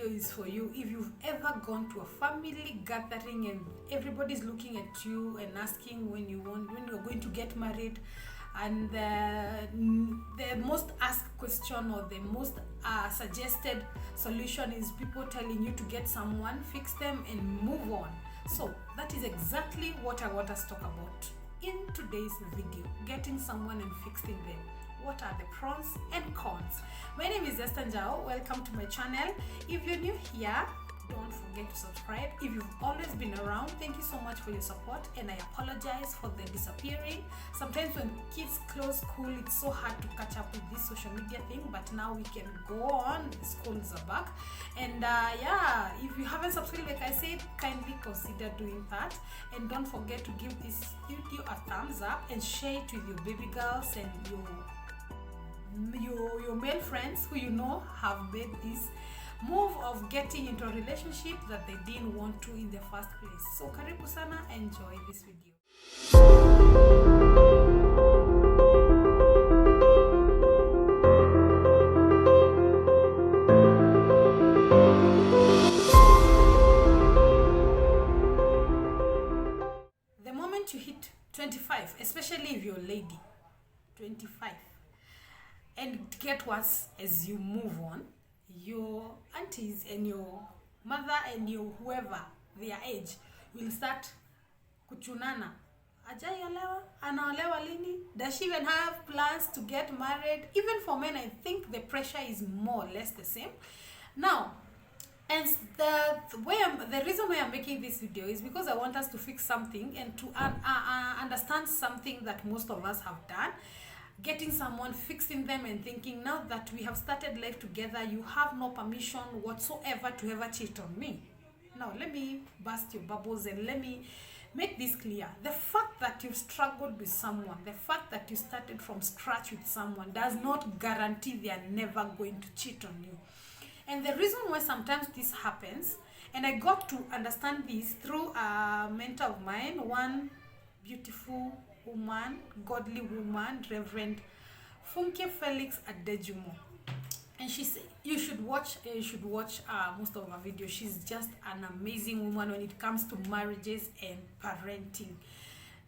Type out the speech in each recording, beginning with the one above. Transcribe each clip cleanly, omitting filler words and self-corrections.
video is for you. If you've ever gone to a family gathering and everybody's looking at you and asking when you're going to get married, and the most asked question or the most suggested solution is people telling you to get someone, fix them, and move on. So that is exactly what I want us to talk about in today's video: getting someone and fixing them. What are the pros and cons? My name is Esther Njao. Welcome to my channel. If you're new here, don't forget to subscribe. If you've always been around, thank you so much for your support, and I apologize for the disappearing. Sometimes when kids close school, it's so hard to catch up with this social media thing, but now we can go on. The schools are back, and yeah, if you haven't subscribed, like I said, kindly consider doing that, and don't forget to give this video a thumbs up and share it with your baby girls and your male friends who you know have made this move of getting into a relationship that they didn't want to in the first place. So karibu sana, enjoy this video. The moment you hit 25, especially if you're a lady, 25, and get worse as you move on, your aunties and your mother and your whoever their age will start kuchunana. Ajaiolewa? Anaolewa lini? Does she even have plans to get married? Even for men, I think the pressure is more or less the same. Now, and the reason why I'm making this video is because I want us to fix something and to understand something that most of us have done. Getting someone, fixing them, and thinking, now that we have started life together, you have no permission whatsoever to ever cheat on me. Now, let me burst your bubbles and let me make this clear. The fact that you've struggled with someone, the fact that you started from scratch with someone, does not guarantee they are never going to cheat on you. And the reason why sometimes this happens, and I got to understand this through a mentor of mine, one beautiful woman, godly woman, Reverend Felix at Dejumo, and she said you should watch most of her videos. She's just an amazing woman when it comes to marriages and parenting.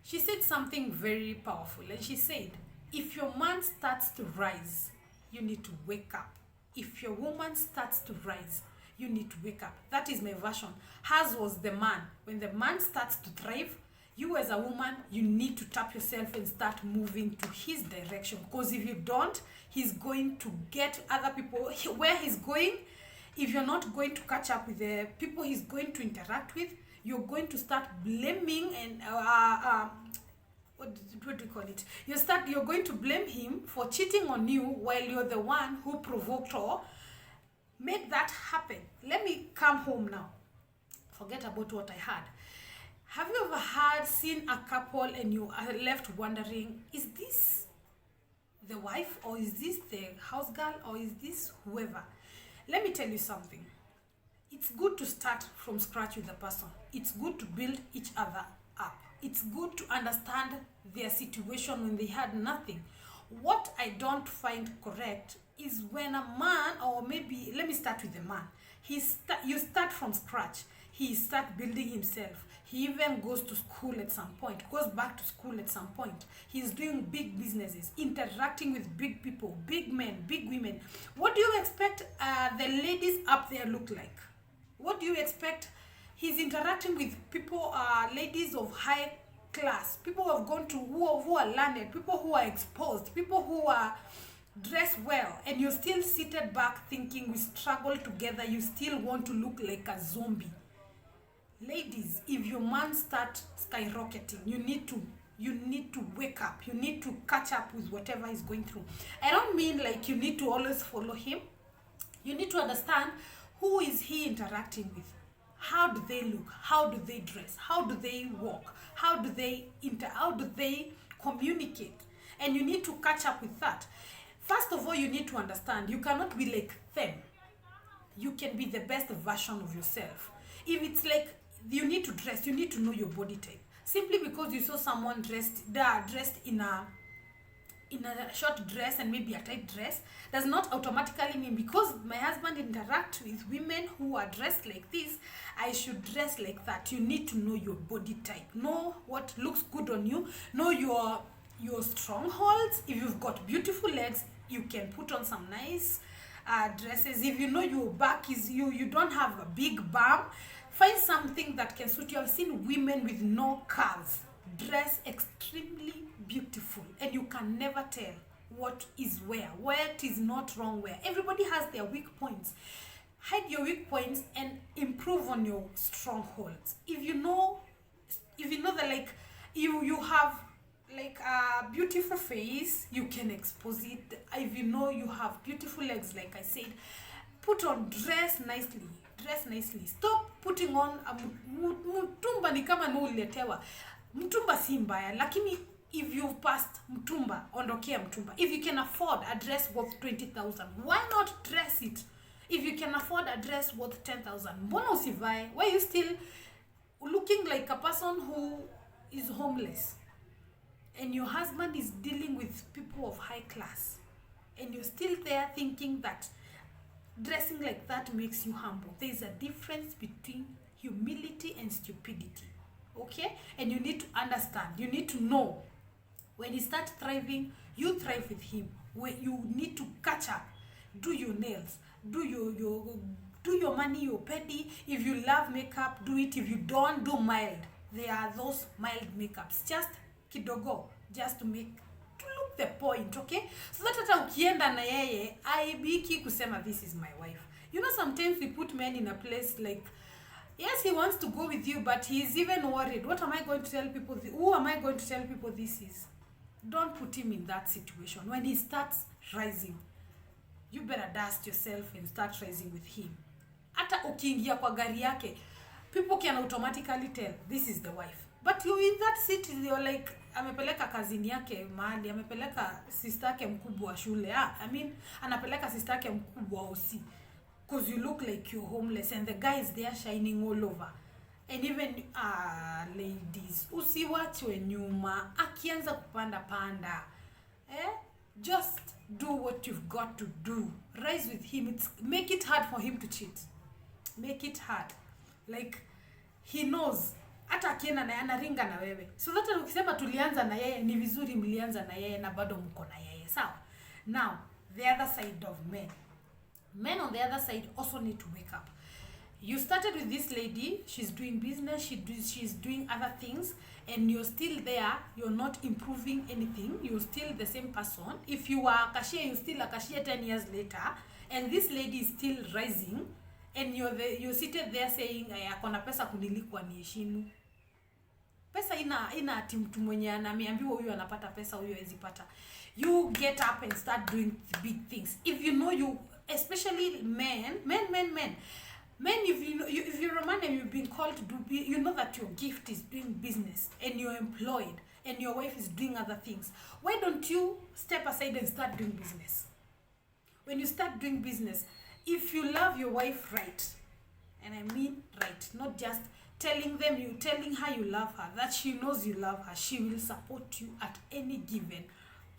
She said something very powerful, and she said, if your man starts to rise, you need to wake up. If your woman starts to rise, you need to wake up. That is my version. Hers was the man. When the man starts to thrive, you as a woman, you need to tap yourself and start moving to his direction. Because if you don't, he's going to get other people where he's going. If you're not going to catch up with the people he's going to interact with, you're going to start blaming and what do you call it? You're going to blame him for cheating on you while you're the one who provoked or made that happen. Let me come home now. Forget about what I had. Have you ever seen a couple and you are left wondering, is this the wife, or is this the house girl, or is this whoever? Let me tell you something. It's good to start from scratch with a person. It's good to build each other up. It's good to understand their situation when they had nothing. What I don't find correct is when a man, or maybe, let me start with the man. You start from scratch. He starts building himself. He even goes to school at some point, goes back to school at some point. He's doing big businesses, interacting with big people, big men, big women. What do you expect the ladies up there look like? What do you expect? He's interacting with people, ladies of high class, people who have gone to, who are learned, people who are exposed, people who are dressed well, and you're still seated back thinking we struggle together. You still want to look like a zombie. Ladies, if your man starts skyrocketing, you need to wake up. You need to catch up with whatever he's going through. I don't mean like you need to always follow him. You need to understand, who is he interacting with? How do they look? How do they dress? How do they walk? How do they communicate? And you need to catch up with that. First of all, you need to understand, you cannot be like them. You can be the best version of yourself. If it's like you need to dress, you need to know your body type. Simply because you saw someone dressed in a in a short dress and maybe a tight dress does not automatically mean because my husband interacts with women who are dressed like this, I should dress like that. You need to know your body type, know what looks good on you, know your strongholds. If you've got beautiful legs, you can put on some nice dresses. If you know your back is you don't have a big bum, find something that can suit you. I've seen women with no curves dress extremely beautiful, and you can never tell what is where it is not wrong where. Everybody has their weak points. Hide your weak points and improve on your strongholds. If you know that like you have like a beautiful face, you can expose it. If you know you have beautiful legs, like I said, put on, dress nicely. Stop putting on mtumba. Ni kama uliletewa mtumba, si mbaya, lakini if you've passed mtumba, ondokea mtumba. If you can afford a dress worth 20,000, why not dress it? If you can afford a dress worth 10,000, mbona usivae? Why are you still looking like a person who is homeless and your husband is dealing with people of high class, and you're still there thinking that dressing like that makes you humble? There's a difference between humility and stupidity, okay? And you need to understand, you need to know when he starts thriving, you thrive with him. When you need to catch up, do your nails, do your money, your petty. If you love makeup, do it. If you don't, do mild. There are those mild makeups, just kidogo, just to look the point, okay? So that hata ukienda na yeye aibiki kusema this is my wife. You know, sometimes we put men in a place like, yes, he wants to go with you, but he's even worried. What am I going to tell people? Who am I going to tell people this is? Don't put him in that situation. When he starts rising, you better dust yourself and start rising with him. Hata ukiingia kwa gari yake, people can automatically tell this is the wife. But you in that city, you're like, amepeleka kazini yake mahali, amepeleka sister yake mkubwa shule. Anapeleka sister yake mkubwa osi. Because you look like you're homeless and the guy is there shining all over. And even ladies, usiwachwe nyuma akianza kupanda panda. Just do what you've got to do. Rise with him. Make it hard for him to cheat. Make it hard. Like he knows hata akienda na anaringa na wewe. So that ukisema tulianza na yeye, ni vizuri mlianza na yeye na bado mko na yeye. Sawa? Now, the other side of men. Men on the other side also need to wake up. You started with this lady, she's doing business, she's doing other things, and you're still there, you're not improving anything, you're still the same person. If you are a cashier, you're still a cashier 10 years later, and this lady is still rising, and you're seated there saying, akona pesa kuniliko niheshimu. Pesa ina ati mtu mwenye ameambiwa huyu anapata pesa, huyu hawezi pata. You get up and start doing big things. If you know you, especially men, if you're a man and you've been called to do, you know that your gift is doing business and you're employed and your wife is doing other things. Why don't you step aside and start doing business? When you start doing business, if you love your wife right, and I mean right, not just telling her you love her, that she knows you love her, she will support you at any given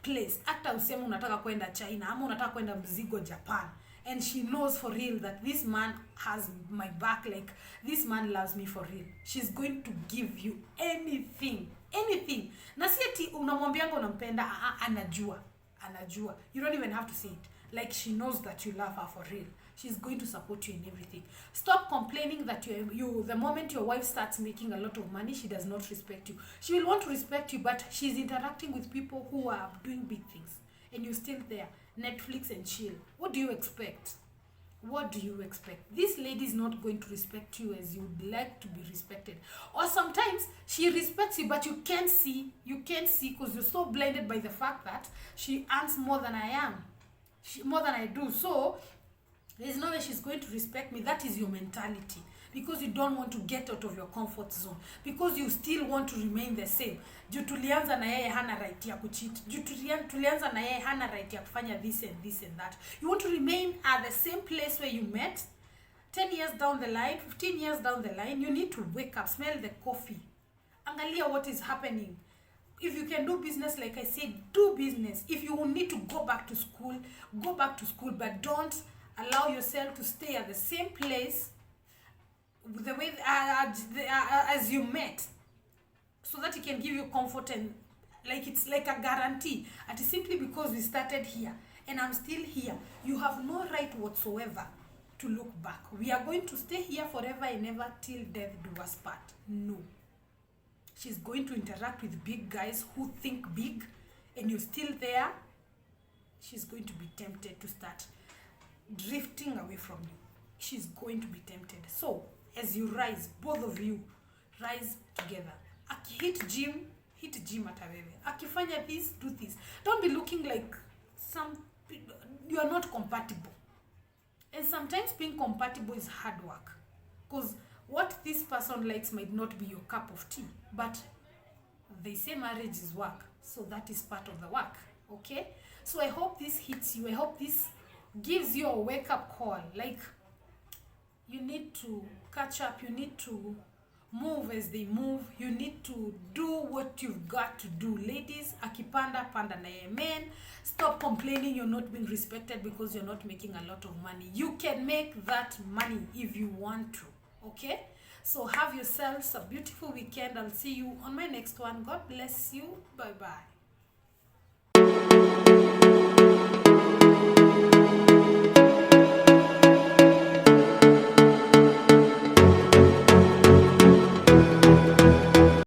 place. Hata useme unataka kwenda China ama unataka kwenda mzigo Japan, and she knows for real that this man has my back, like this man loves me for real, she's going to give you anything. Na si eti unamwambianga unampenda, anajua. You don't even have to say it. Like she knows that you love her for real. She's going to support you in everything. Stop complaining that you the moment your wife starts making a lot of money, she does not respect you. She will want to respect you, but she's interacting with people who are doing big things, and you're still there, Netflix and chill. What do you expect? This lady is not going to respect you as you would like to be respected. Or sometimes she respects you, but you can't see because you're so blinded by the fact that she earns more than I do. So there's no way she's going to respect me. That is your mentality. Because you don't want to get out of your comfort zone. Because you still want to remain the same. Juu tulianza na yeye hana right ya kucheat. Juu tulianza na yeye hana right ya kufanya this and that. You want to remain at the same place where you met. 10 years down the line, 15 years down the line, you need to wake up, smell the coffee. Angalia what is happening. If you can do business, like I said, do business. If you will need to go back to school, go back to school, but don't allow yourself to stay at the same place the way as you met, so that it can give you comfort, and like it's like a guarantee. And simply because we started here and I'm still here, you have no right whatsoever to look back. We are going to stay here forever and ever till death do us part. No. She's going to interact with big guys who think big, and you're still there. She's going to be tempted to start drifting away from you. She's going to be tempted. So as you rise, both of you rise together. Hit gym hata wewe. Akifanya this, do this. Don't be looking like you are not compatible. And sometimes being compatible is hard work, because what this person likes might not be your cup of tea, but they say marriage is work, so that is part of the work. Okay, so I hope this hits you. I hope this gives you a wake-up call. Like, you need to catch up, you need to move as they move, you need to do what you've got to do. Ladies, akipanda panda na amen. Stop complaining you're not being respected because you're not making a lot of money. You can make that money if you want to. Okay, so have yourselves a beautiful weekend. I'll see you on my next one. God bless you. Bye bye.